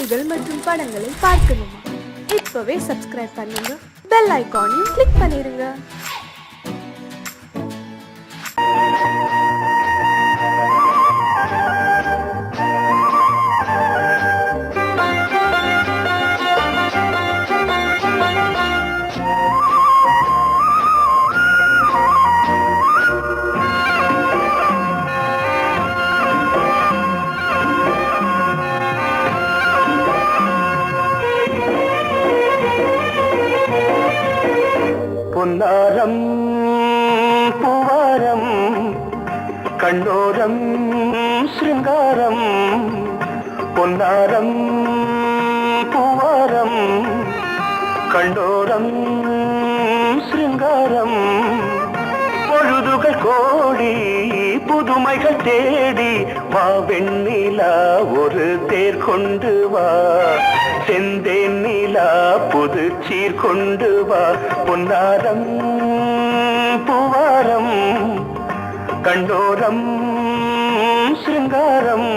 காணொளிகள் மற்றும் படங்களை பார்க்கணுமா? இப்பவே சப்ஸ்கிரைப் பண்ணுங்க, பெல் ஐகானையும் கிளிக் பண்ணிருங்க. பொன்னாரம் பூவாரம் கண்ணோரம் சிருங்காரம், பொன்னாரம் பூவாரம் கண்ணோரம் சிருங்காரம், பொழுதுகள் கோடி புதுமைகள் தேடி வா வெண்ணிலா ஒரு தேர் கொண்டு வா, செந்தேன் நிலா புது சீர் கொண்டு வா, பொன்னாரம் பூவாரம் கண்டோரம் சிருங்காரம்.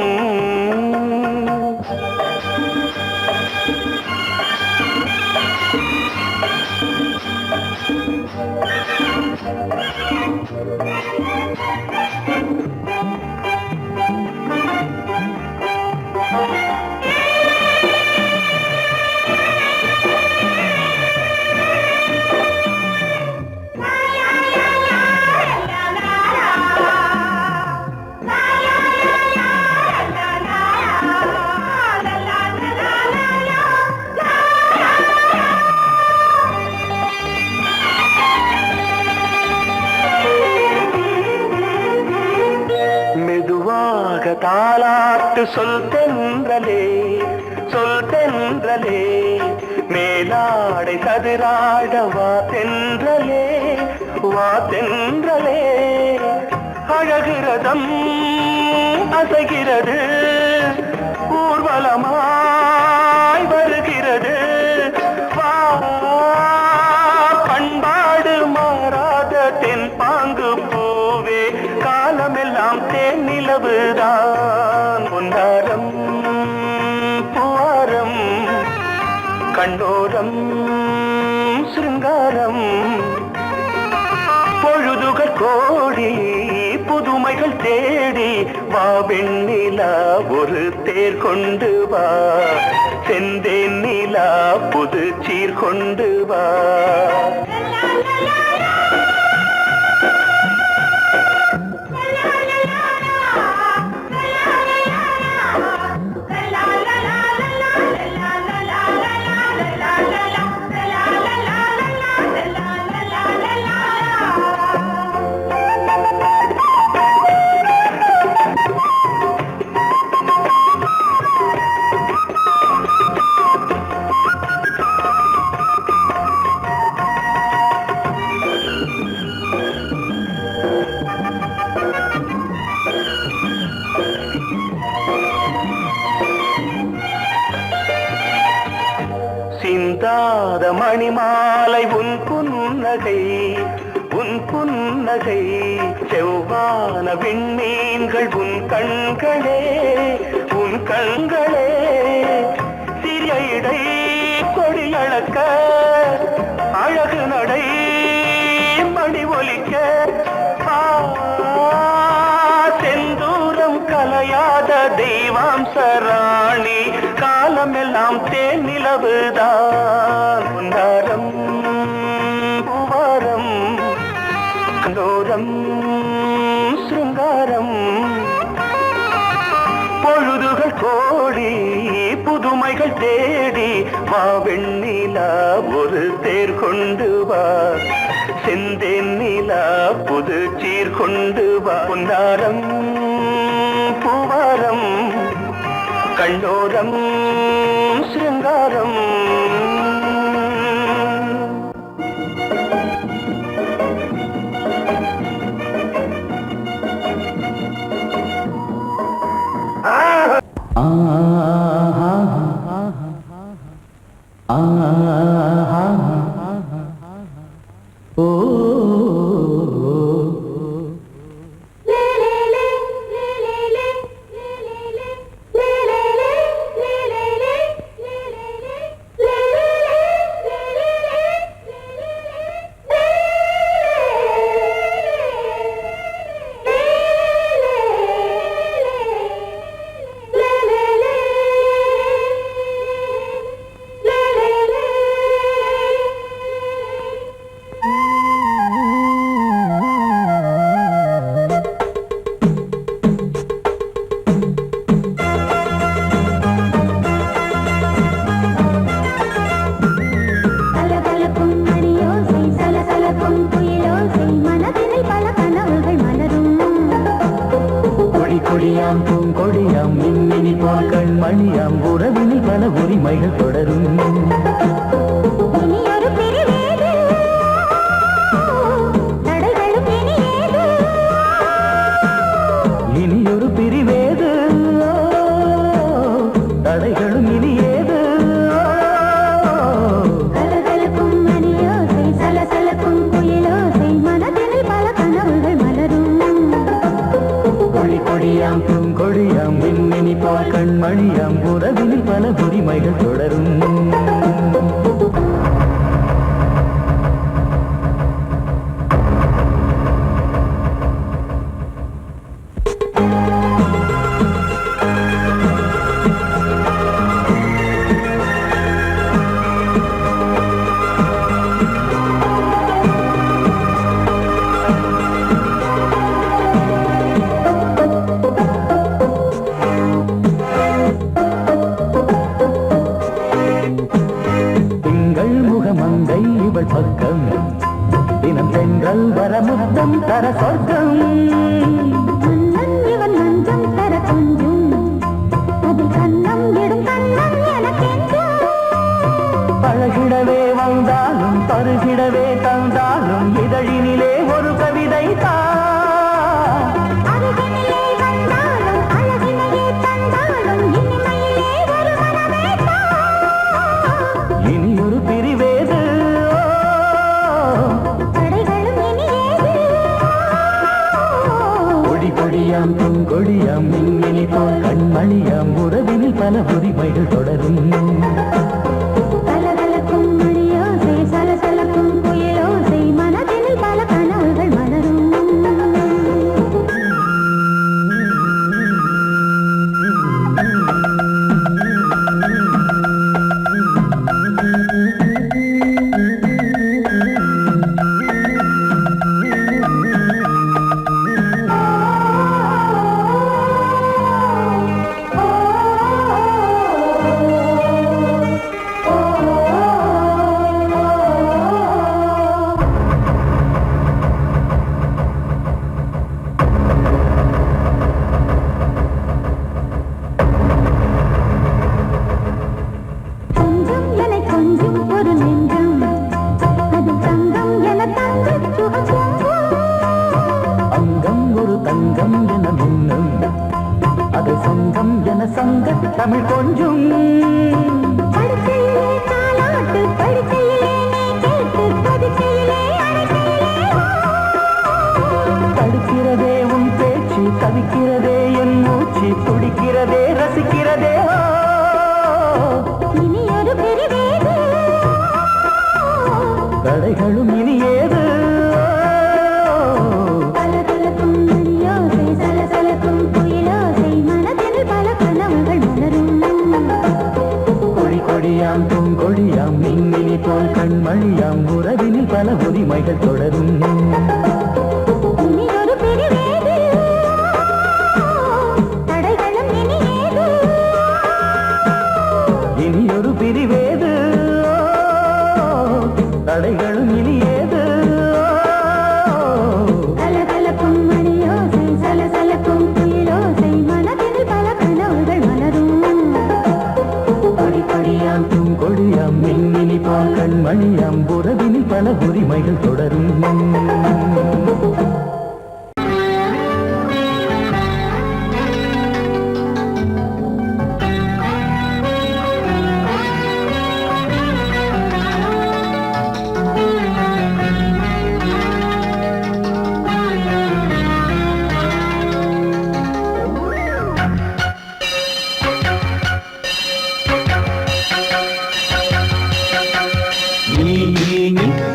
தாலாட்டு சொல் தென்றலே, சொல் தென்றலே, மேலாடை சதுராட வா தென்றலே, வா தென்றலே, அழகிறதம் அசைகிறது ஊர்வலமாய் வருகிறது, வா பண்பாடு மாறாத தென் பாங்கு பூவே, காலமெல்லாம் தேன் நிலவுதான், பொன்னாரம் பூவாரம் கண்ணோரம் சிருங்காரம், பொழுதுகள் கோடி புதுமைகள் தேடி வா வெண்ணிலா ஒரு தேர் கொண்டு வா, செந்தேன் நிலா புது சீர் கொண்டு வா. சிந்தாத மணிமாலை உன் புன்னகை, உன் புன்னகை, செவ்வான விண்மீன்கள் உன் கண்களே, உன் கண்களே, சிறிய இடை கொடியளக்க அழகு நடை மணி ஒலிக்க, செந்தூரம் கலையாத தெய்வாம்சராணி, காலமெல்லாம் தேன் நிலவுதான், பொன்னாரம் பூவாரம் கண்டோரம் சிருங்காரம், பொழுதுகள் கோடி புதுமைகள் தேடி வா வெண்ணிலா ஒரு தேர் கொண்டு வா, செந்தேன் நிலா புது சீர் கொண்டு வா, பொன்னாரம் பூவாரம் கண்டோரம் சிருங்காரம். உறவினில் பல உரிமைகள் தொடரும். இனியொரு பிரிவேது தடைகளும் இனியேது. இனியொரு பிரிவேது தடைகளும் இனியேது. கலகலக்கும் மணியோசை சலசலக்கும் குயிலோசை மனதினில் பல கனவுகள் மலரும். கொடி கொடியாம் பூங்கொடியாம் மின்மினி போல் கண்மணியாம் உறவினில் பல உரிமைகள் தொடரும். மங்கை இவள் பக்கம் தினம் சென்றல் வரமுத்தம் தர சொர்க்கம். மன்னன் இவன் மஞ்சம் தர கொஞ்சும் அதில் கண்ணம் இடும் கண்ணம் எனக்கென்றும். பழகிடவே வந்தாலும் பருகிடவே தந்தாலும் இதழினிலே ஒரு கவிதை தான். அருகினிலே வந்தாலும் அழகினையே தந்தாலும் இனிமையிலே ஒரு மனமே தான். இனியொரு பிரிவேது தடைகளும் இனியேது. கொடி கொடியாம் பூங்கொடியாம் மின்மினி போல் கண்மணியாம் உறவினில் பல உரிமைகள் தொடரும். கலகலக்கும் மணியோசை சலசலக்கும் குயிலோசை மனதினில் பல கனவுகள் மலரும். கொஞ்சம் என கொஞ்சம் ஒரு நெஞ்சம் அது தங்கம் என தங்கச் சுகம். அங்கம் ஒரு தங்கம் என மின்னும் அது சங்கம் என சங்க தமிழ் கொஞ்சும். படுக்கையிலே தாலாட்டு படுக்கையிலே நீ கேட்டு படுக்கையிலே அழைக்கையிலே தடுக்கிறதே உன் பேச்சு தவிக்கிறதே என் மூச்சு துடிக்கிறதே ரசிக்கிறதே. இனியொரு பிரிவேது தடைகளும் இனியேது. கலகலக்கும் மணியோசை சலசலக்கும் குயிலோசை மனதினில் பல கனவுகள் மலரும். கொடி கொடியாம் பூங்கொடியாம் மின்மினி போல் கண்மணியாம் உறவினில் பல உரிமைகள் தொடரும். இனியொரு பிரிவேது தடைகளும் இனியேது. இனியொரு பிரிவேது தடைகளும் இனியேது. கலகலக்கும் மணியோசை சலசலக்கும் குயிலோசை மனதினில் பல கனவுகள் மலரும். கொடி கொடியாம் பூங்கொடியாம் மின்மினி போல் கண்மணியாம் உறவினில் பல உரிமைகள் தொடரும். நீ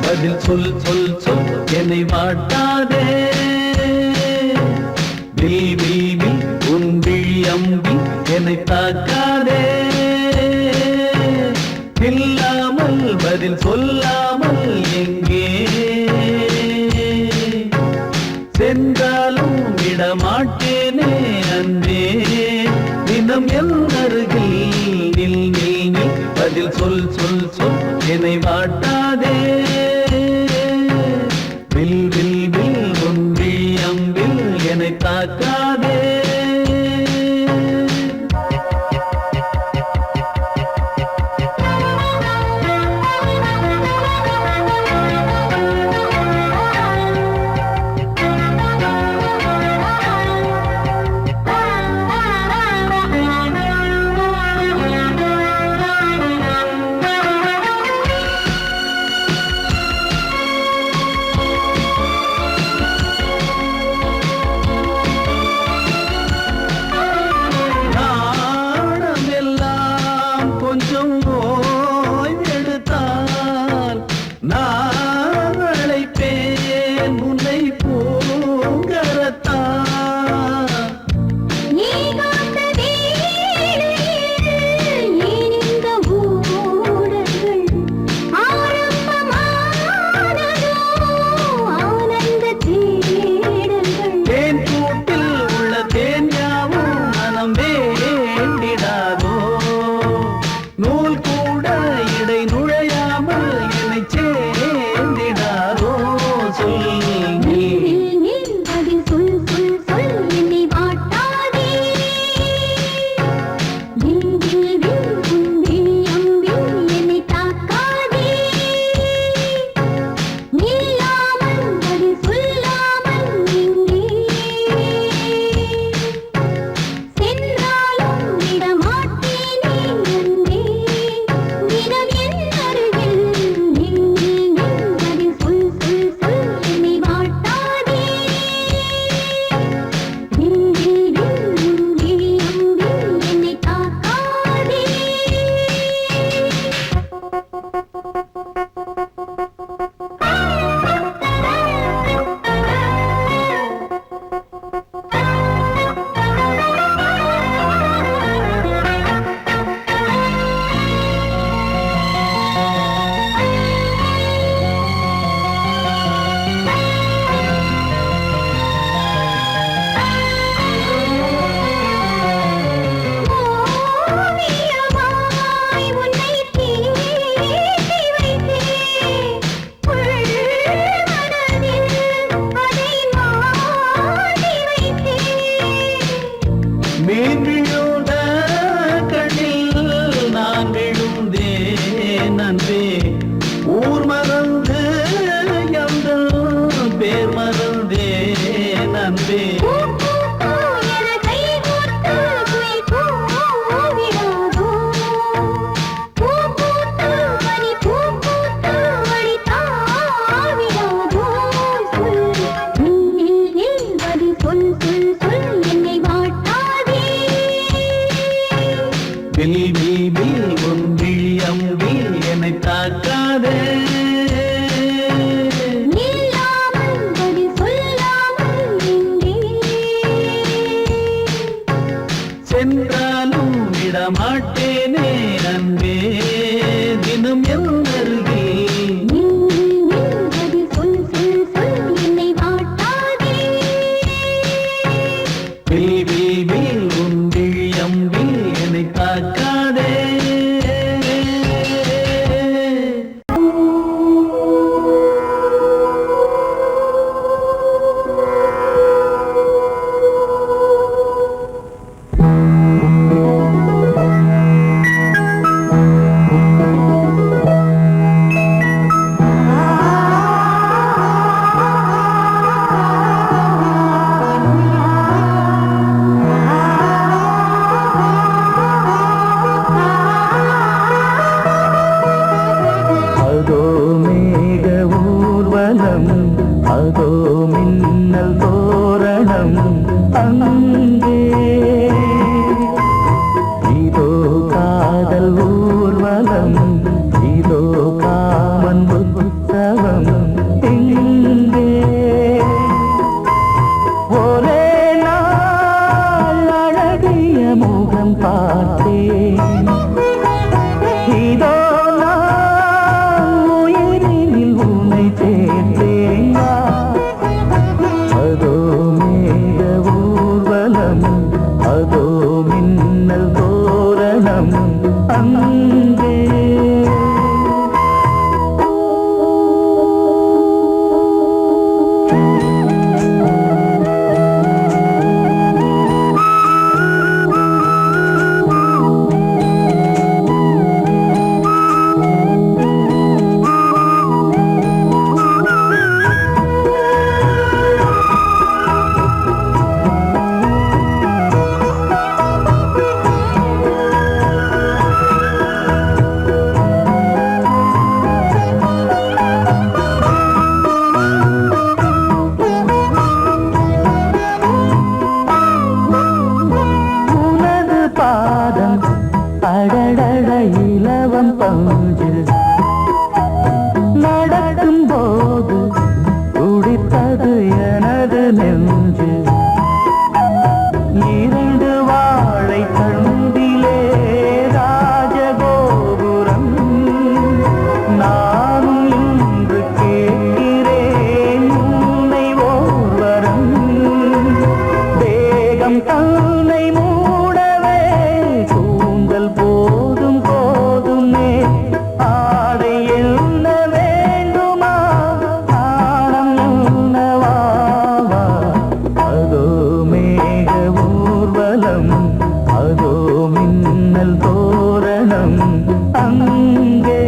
பதில் சொல் சொல் சொல் என்னை வாட்டாதே. வில் வில் வில் உன் விழி அம்பி என்னை தாக்காதே. இல்லாமல் பதில் சொல்லாமல் எங்கே சென்றாலும் விடமாட்டேனே அன்பே. தினம் என் அருகில் நில் நில் நில் பதில் சொல் சொல் சொல் என்னை வாட்டாதே. வில் வில் வில் உன் விழி அம்பில் என்னை தாக்காதே. நூல் கூட இடை நுழையாமல் என்னை சேர்ந்திடாதோ சொல் நீ. பதில் சொல் சொல் சொல் என்னை வாட்டாதே வில் வில் வில் உன்வில் அம்பில் என்னை தாக்காதே நில்லாமல் பதில் சொல்லாமல் எங்கே சென்றாலும் விடமாட்டேனே அன்பே தினம் என் அருகில் நில் நில் நில் பதில் சொல் சொல் சொல் என்னை வாட்டாதே வில் வில் வில் உன்வில் அம்பில் என்னை தாக்காதே ஓவியமாய் உன்னை தீட்டி வைத்தேன் உள் மனதில் அதை மாட்டி வைத்தேன் மீன் விழுந்த கண்ணில் நான் விழுந்தேன் அன்பே ஊர் மறந்து எங்கள் பேர் மறந்தேன் அன்பே பூ பூ பூ என கை கோர்த்து குயில் கூவிடாதோ பூ பூத்து மணி பூ பூத்து மணி தாவிடாதோ சொல் நில் நில் பதில் சொல் சொல் சொல் என்னை வாட்டாதே வில் வில் வில் உன் விழி அம்பில் என்னை தாக்காதே நில்லாமல் பதில் சொல்லாமல் எங்கே சென்றாலும் விடமாட்டேனே அன்பே தினம் என் அருகில் நில் நில் நில் பதில் சொல் சொல் சொல் என்னை வாட்டாதே வில் வில் வில் உன் விழி அம்பில் என்னை தாக்காதே அதோ மேக ஊர்வலம் அதோ மின்னல் தோரணம் அங்கே இதோ காதல் ஊர்வலம் இதோ காமன் உற்சவம் இங்கே ஒரே நாள் அழகிய முகம் பார்த்தேன் இதோ நான் உயிரினில் உன்னை சேர்த்தேன் அதோ மேக ஊர்வலம் அதோ மின்னல் தோரணம் அங்கே தன்னை மூடவே கூந்தல் போதும் போதும் அங்கே.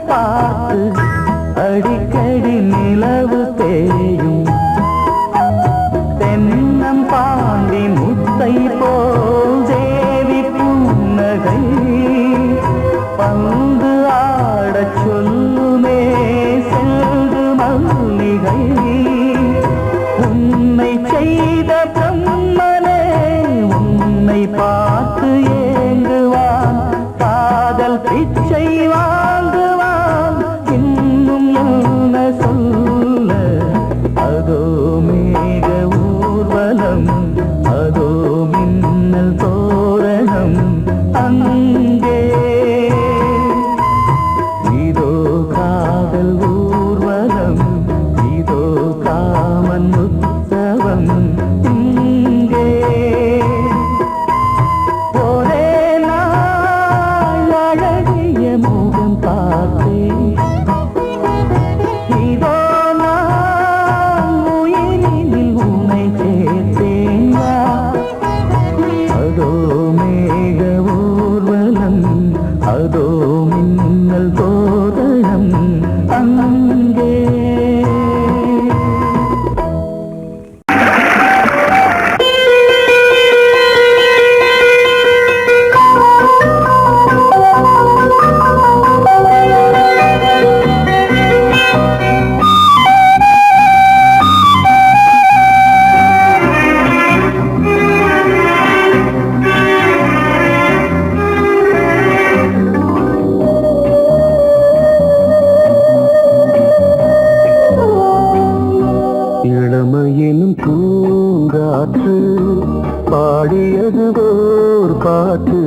பார்த்து அடிக்கடி நிலவு தேயும் தென்னம் பாண்டி முத்தை போல் தேவி புன்னகை பந்து ஆடச் சொல்லுமே செல்து மல்லிகை உன்னை செய்த பிரம்மனே உன்னை பார்த்து ஏங்குவான் காதல் பிச்சை வாங்குவான் இன்னும் என்ன சொல்ல அதோ மேக ஊர்வலம் அதோ மின்னல் தோரணம் அங்கே இதோ காதல் ஊர்வலம் இதோ காமன் உற்சவம் இங்கே ஒரே நாள் அழகிய முகம் பார்த்தேன் இதோ நான் உயிரினில் உன்னை சேர்த்தேன் அதோ மேக ஊர்வலம் அதோ மின்னல் தோரணம் அங்கே இளமையினும் பூங்காற்று பாடியது ஓர் பாட்டு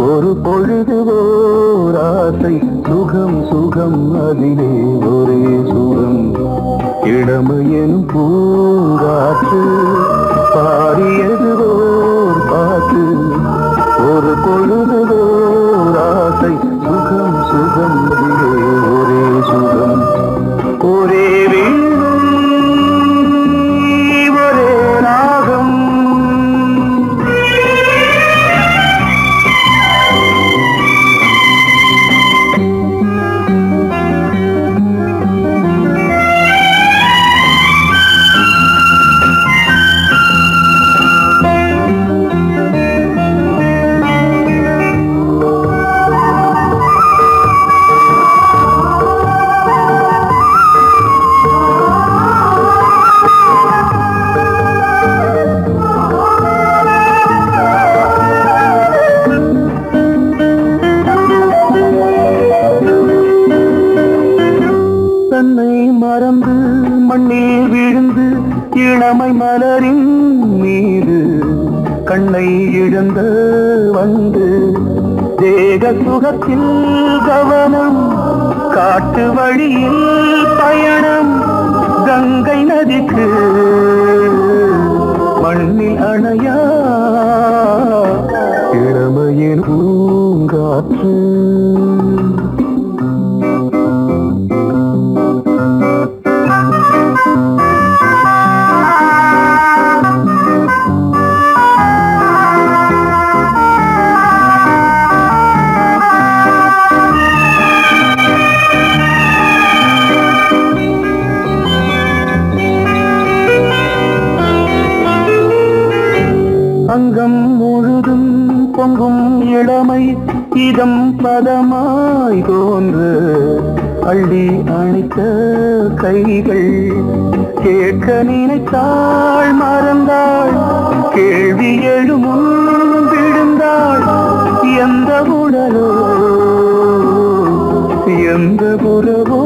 ஒரு பொழுது ஓர் ஆசை சுகம் சுகம் அதிலே ஒரே சுகம் இளமையினும் பூங்காற்று பாடியது ஓர் பாட்டு ஒரு பொழுது ஓர் ஆசை சுகம் சுகம் அதிலே ஒரே சுகம் ஒரே தன்னை மறந்து மண்ணில் விழுந்து இளமை மலரின் மீது கண்ணை இழந்த வந்து தேக சுகத்தில் கவனம் காட்டு வழியில் பயணம் கங்கை நதிக்கு மண்ணில் அணையா இளமையின் பூங்காற்று அங்கம் முழுதும் பொங்கும் இளமை இதம் பதமாய் தோன்று அள்ளி அணைத்த கைகள் கேட்க நினைத்தாள் மறந்தாள் கேள்வி எழுமுன் விழுந்தாள் எந்த உடலோ எந்த புறவோ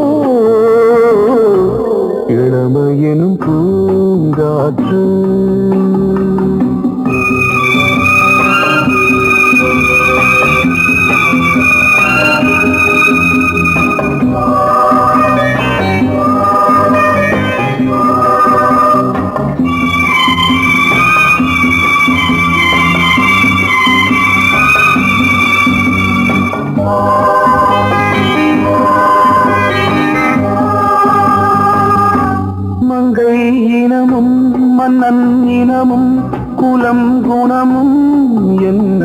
இளமையெனும் பூங்காற்று மங்கை இனமும் மன்னன் இனமும் குலம் குணமும் என்ன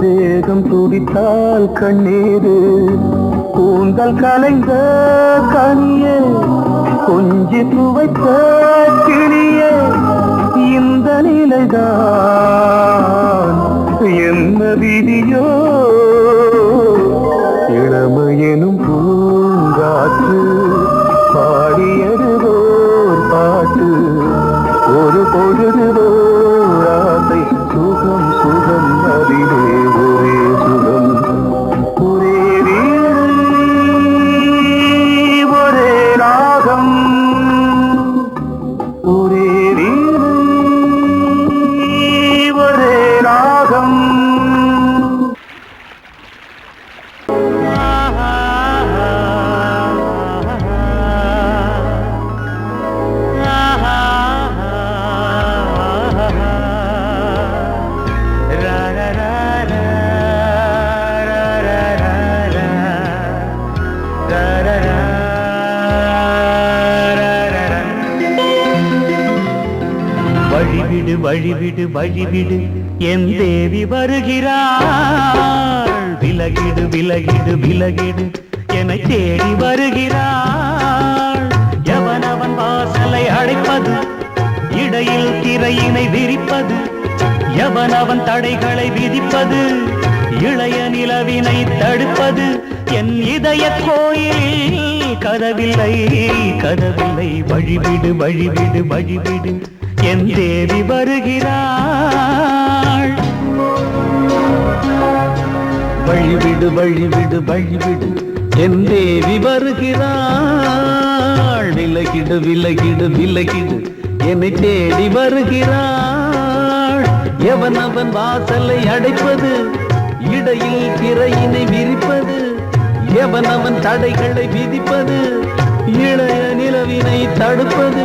வேகம் துடித்தால் கண்ணீரு கூந்தல் கலைந்த கனியே கொஞ்சி துவைத்த கிளியே இந்த நிலைதான் என்ன விதியோ இளமையெனும் பூங்காற்று பாடியதுவோர் பாட்டு ஒரு பொழுதுவோர் ஆசை சுகம் சுகம் அதிலே ஒரே சுகம் ஒரே வீடு ஒரே ராகம் ஒரே வீடு ஒரே ராகம் வழிவிடு வழிவிடு வழிவிடு என் தேவி வருகிறாள் விலகிடு விலகிடு விலகிடு என்னை தேடி வருகிறாள் எவனவன் வாசலை அடைப்பது இடையில் திரையினை விரிப்பது எவனவன் தடைகளை விதிப்பது இளைய நிலவினை தடுப்பது என் இதய கோயில் கதவில்லை கதவில்லை வழிவிடு வழிவிடு வழிவிடு என் தேவி வருகிறாள் வழிவிடு வழிவிடு வழிவிடு என் தேவி வருகிறாள் விலகிடு விலகிடு விலகிடு என்னை தேடி வருகிறாள் எவனவன் வாசலை அடைப்பது இடையில் திரையினை விரிப்பது எவனவன் தடைகளை விதிப்பது இளைய நிலவினை தடுப்பது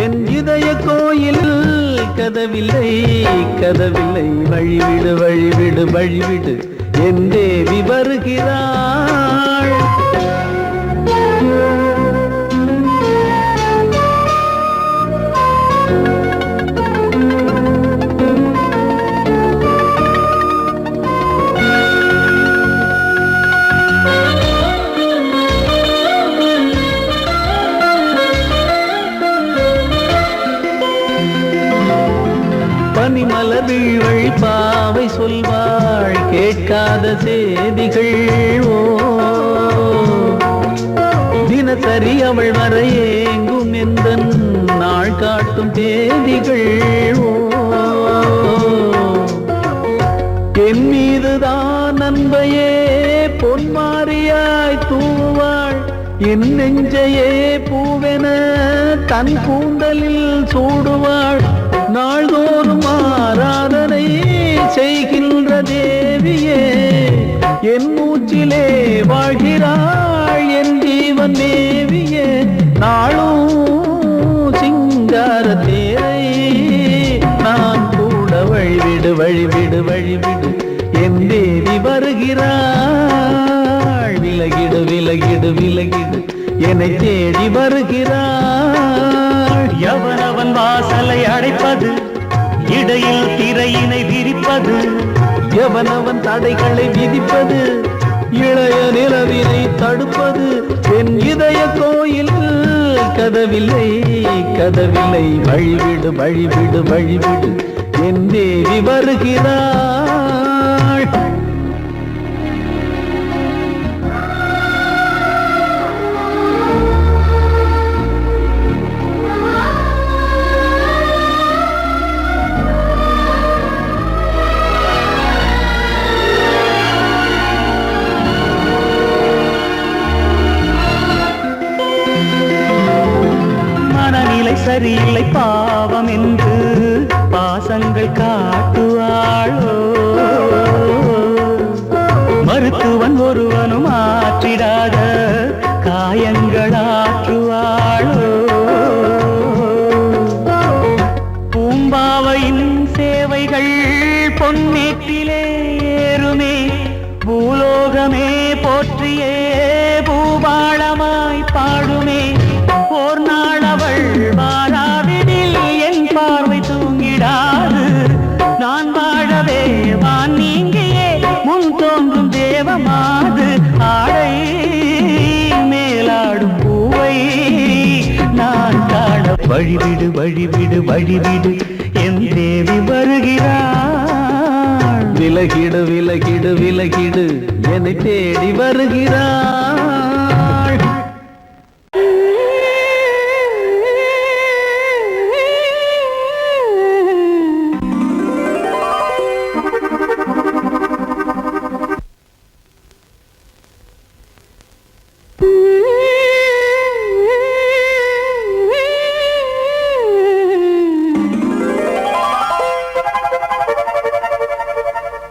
என் இதய கோயில் கதவில்லை கதவில்லை வழிவிடு வழிவிடு வழிவிடு என் தேவி வருகிறாள் பனிமலர் வீழ்வழி பாவை சொல்வாள் கேட்காத செய்திகள் ஓ தினசரி அவள் வர ஏங்கும் எந்த நாள் காட்டும் தேதிகள் ஓ என் மீதுதான் அன்பையே பொன்மாரியாய் தூவாள் என் நெஞ்சையே பூவென தன் கூந்தலில் சூடுவாள் நாள்தோறும் ஆராதனை செய்கின்ற தேவியே என் மூச்சிலே வாழ்கிறாள் என் ஜீவன் தேவியே நாளும் சிங்கார தேரை நான் கூட வழிவிடு வழிவிடு வழிவிடு என் தேவி வருகிறாள் விலகிடு விலகிடு விலகிடு என்னை தேடி வருகிறாள் எவனவன் வாசலை அடைப்பது இடையில் திரையினை விரிப்பது எவனவன் தடைகளை விதிப்பது இளைய நிலவினை தடுப்பது என் இதய கோயில் கதவில்லை கதவில்லை வழிவிடு வழிவிடு வழிவிடு என் தேவி வருகிறாள் சரியில்லை பாவம் என்று பாசங்கள் காட்டுவாளோ மருத்துவன் ஒருவனும் ஆற்றிடாத காயங்களாற்றுவாளோ பூம்பாவையின் சேவைகள் பொன்னேற்றிலே ஏறுமே பூலோகமே போற்றியே பூபாளமாய் பாடுமே ஓர் நாள் அவள் வாராவிடில் என் பார்வை தூங்கிடாது நான் வாழவே வான் நீங்கியே முன் தோன்றும் தேவமாது ஆடை மேலாடும் பூவை நான் காண வழிவிடு வழிவிடு வழிவிடு என் தேவி வருகிறாள் விலகிடு விலகிடு விலகிடு என்னை தேடி வருகிறாள்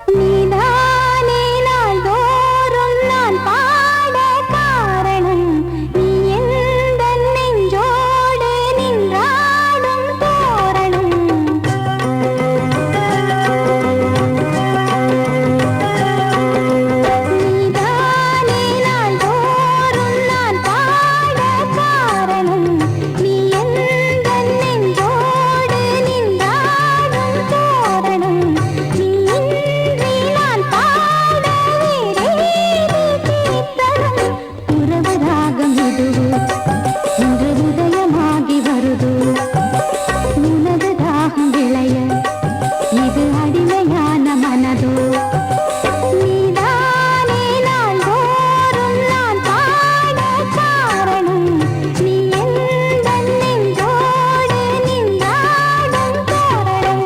நீதானே நாள்தோறும் நான் பாட காரணம் நீ எந்தன் நெஞ்சோடு நின்றாடும் தோரணம் நீதானே நாள்தோறும் நான் பாட காரணம் நீ எந்தன் நெஞ்சோடு நின்றாடும் தோரணம் நீ இன்றி நான் பாட வேறேது கீர்த்தனம் உறவு ராகம் இதுவோ இன்று உதயமாகி வருதோ உனது தாகம் விளைய இது அடிமையான மனதோ நீதானே நாள்தோறும் நான் பாட காரணம் நீ எந்தன் நெஞ்சோடு நின்றாடும் தோரணம்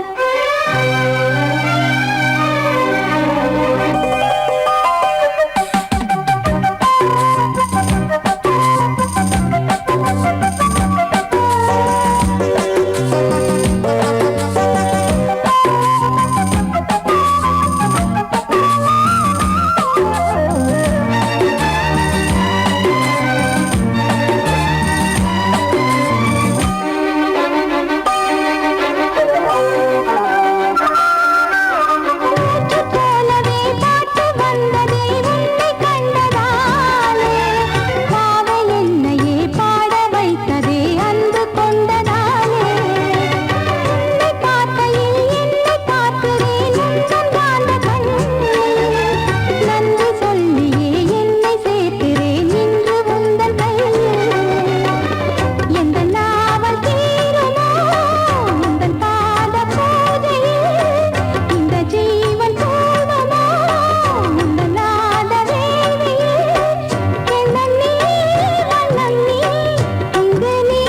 போலவே பாட்டு வந்ததே உன்னை கண்டதாலே பாவை என்னையே பாட வைத்ததே அன்பு கொண்டதாலே உன்னை பார்க்கையில் என்னை பார்க்கிறேன் உந்தன் காந்த கண்ணில் நன்றி சொல்லியே என்னை சேர்க்கிறேன் இன்று உந்தன் கையில் எந்த நாவல் தீருமோ உந்தன் பாத பூஜையில் இந்த ஜீவன் பூர்வமோ உந்தன் நாத வேள்வியில் எண்ணம் நீ வண்ணம் நீ இங்கு நீ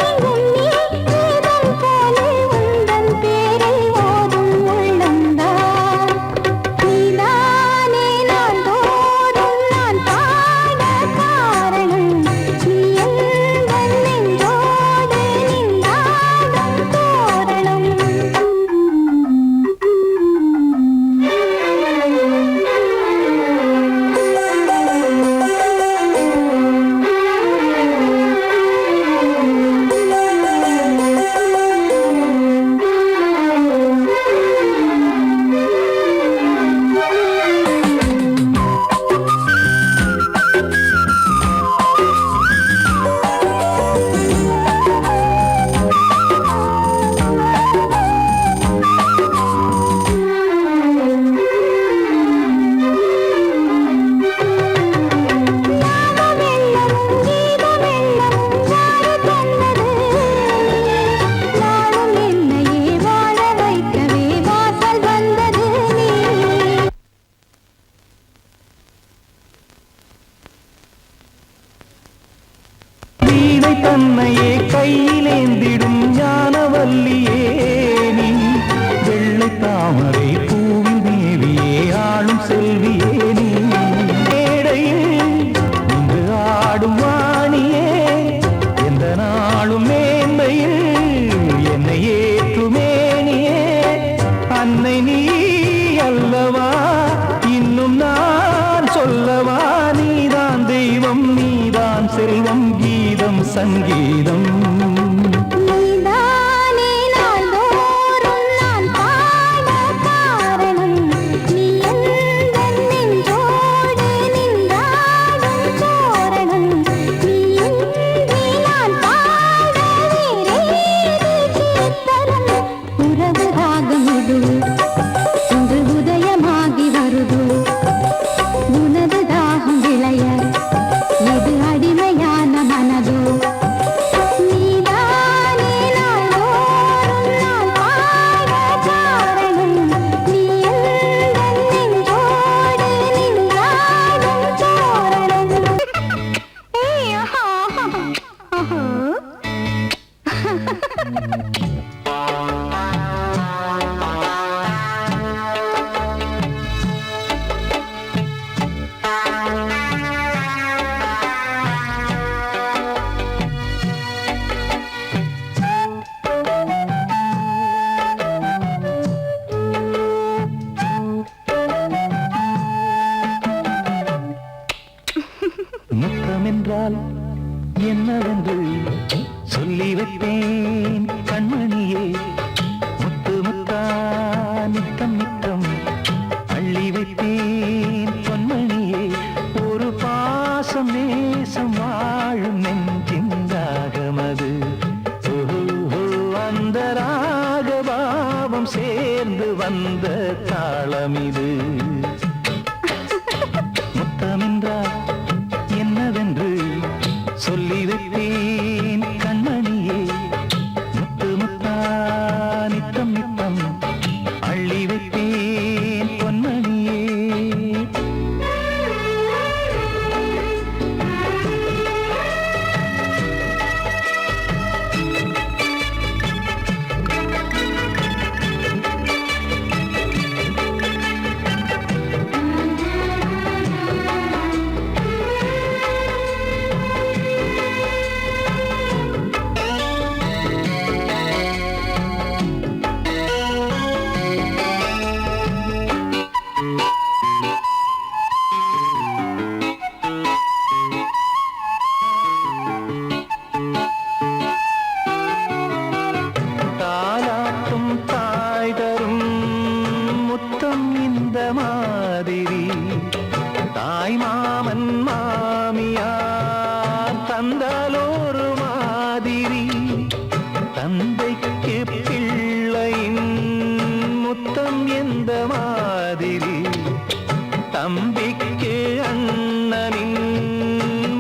எங்கும் நீ வேதம் போலே உந்தன் பேரை ஓதும் உள்ளம்தான் நீதானே நாள்தோறும் நான் பாட காரணம் நீ எந்தன் நெஞ்சோடு நின்றாடும் தோரணம் ஞானமெல்லமும் கீதமெல்லமும் யாரு தந்தது நாளும் என்னையே வாழ வைக்கவே வாசல் வந்தது நீ வீணை தன்னையே கையிலேந்திடும் ஞானவல்லியே நீ வெள்ளை தாமரை பூவில் மேவியே ஆளும் செல்வியே நீ மேடையில் நின்று ஆடும் வாணியே எந்த நாளும் மேன்மையில் சங்கீதம். நீதானே நாள்தோறும் நான் பாட காரணம். நீ எந்தன் நெஞ்சோடு நின்றாடும் தோரணம். நீ இன்றி நான் பாட வேறேது கீர்த்தனம். உறவு ராகம் இது இன்று உதயமாகி வருது. உனது தாகம் விளைய இது அடிமையான மனதோ. நீதானே நாள்தோறும் நான் பாட காரணம். நீ எந்தன் நெஞ்சோடு நின்றாடும் தோரணம். ஏய் ஆஹா ஆஹா. முத்தம் என்றால் என்னவென்று சொல்லி வைப்பேன் கண்மணியே. முத்து முத்தா நித்தம் நித்தம் அள்ளி வைப்பேன் பொன்மணியே. ஒரு பாசம் நேசம் வாழும் நெஞ்சின் ராகமது. ஓஹோ, அந்த ராகபாவம் சேர்ந்து வந்த தாளம் இது. முத்தமென்றால் என்னவென்று சொல்லி வைப்பேன் கண்மணியே. முத்து முத்தா நித்தம் நித்தம் அள்ளி வைப்பேன் பொன்மணியே. தாலாட்டும் தாய் தரும் முத்தம் இந்த மாதிரி. தாய் மாமன் மாமியார் தந்தாலோரு மாதிரி. தந்தைக்கு பிள்ளையின் முத்தம் எந்த மாதிரி. தம்பிக்கு அண்ணனின்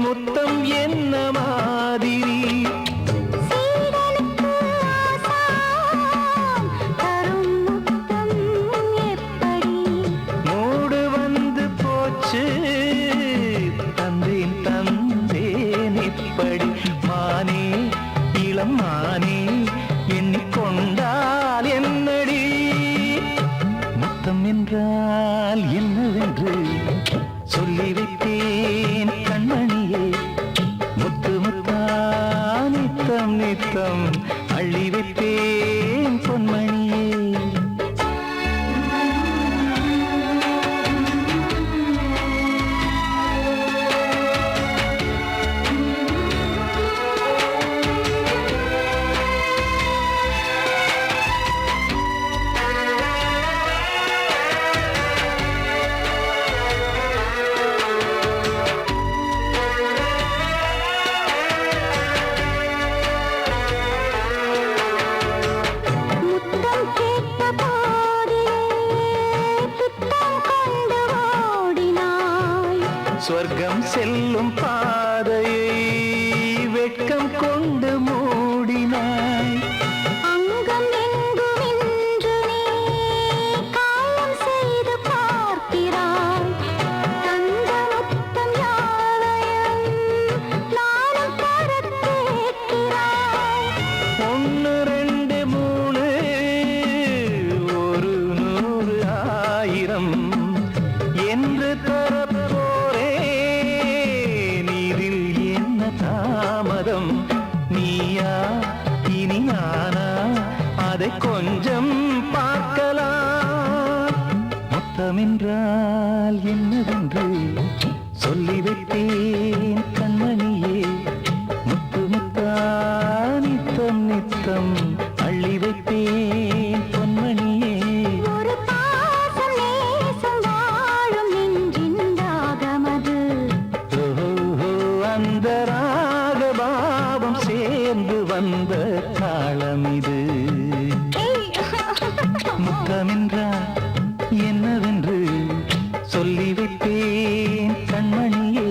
முத்தம் என்ன மாதிரி. சீடனுக்கு ஆசான் தரும் முத்தம் எப்படி. மூடு வந்து போச்சு தந்தேன் தந்தேன் இப்படி. மானே இளம் மானே எண்ணிக்கொண்டால் என்னடி. முத்தம் என்றால் என்னவென்று சொல்லி வைத்தேன் கண்மணியே. முத்து முத்தா நித்தம் நித்தம் அள்ளி வைப்பேன் பொன்மணியே. முத்தம் கேட்ட போதிலே பித்தம் கொண்டு ஓடினாய். சொர்க்கம் செல்லும் பாதையை வெட்கம் கொண்டு மூடினாய். அங்கம் எங்கும் இன்று நீ காயம் செய்து பார்க்கிறாய். தந்த முத்தம் யாவையும் நானும் தரக் கேட்கிறாய். 1 2 3 ஒரு 100 1000 என்று தரப்போரேன். இதில் என்ன தாமதம். நீயா இனி நானா அதை கொஞ்சம் பார்க்கலாம். முத்தமென்றால் என்னவென்று சொல்லி வைத்தேன் கண்மணியே. முத்து முத்தா சேர்ந்து வந்த தாளம் இது. முத்தமென்றால் என்னவென்று சொல்லி வைத்தேன் கண்மணியே.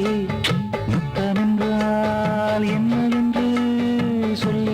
முத்தமென்றால் என்னவென்று சொல்லி